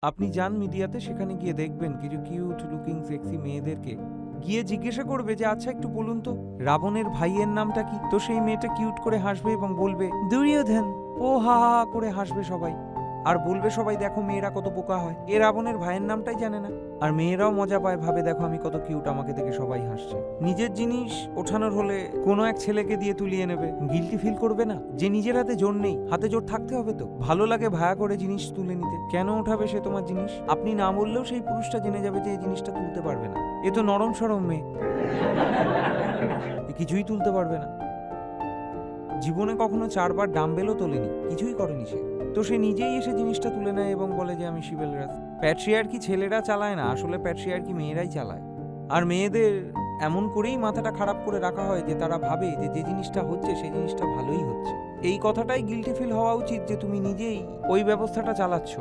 আপনি যান মিডিয়াতে, সেখানে গিয়ে দেখবেন কিছু কিউট লুকিং সেক্সি মেয়েদেরকে গিয়ে জিজ্ঞাসা করবে যে আচ্ছা একটু বলুন তো রাবণের ভাইয়ের নামটা কি, তো সেই মেয়েটা কিউট করে হাসবে এবং বলবে দুর্যোধন। ও হা হা হা করে হাসবে সবাই, আর বলবে সবাই দেখো মেয়েরা কত বোকা হয়, এ রাবণের ভাইয়ের নামটাই জানে না। আর মেয়েরাও মজা পায়, ভাবে দেখো আমি কত কিউট, আমাকে দেখে সবাই হাসছে। নিজের জিনিস ওঠানোর হলে কোনো এক ছেলেকে দিয়ে তুলিয়ে নেবে, গিল্টি ফিল করবে না যে নিজের হাতে জোর নেই, হাতে জোর থাকতে হবে। তো ভালো লাগে ভায়া করে জিনিস তুলে নিতে, কেন ওঠাবে সে তোমার জিনিস? আপনি না বললেও সেই পুরুষটা জেনে যাবে যে এই জিনিসটা তুলতে পারবে না, এ তো নরম সরম মেয়ে, এ কিছুই তুলতে পারবে না। জীবনে কখনো 4 বার ডাম্বেলও তোলেনি, কিছুই করেনি সে, তো সে নিজেই এসে জিনিসটা তুলে নেয় এবং বলে যে আমি শিবেলরাজ। প্যাট্রিয়ার্কি ছেলেরা চালায় না, আসলে প্যাট্রিয়ার্কি মেয়েরাই চালায়। আর মেয়েদের এমন করেই মাথাটা খারাপ করে রাখা হয় যে তারা ভাবে যে যে জিনিসটা হচ্ছে সেই জিনিসটা ভালোই হচ্ছে। এই কথাটাই গিল্টি ফিল হওয়া উচিত যে তুমি নিজেই ওই ব্যবস্থাটা চালাচ্ছ।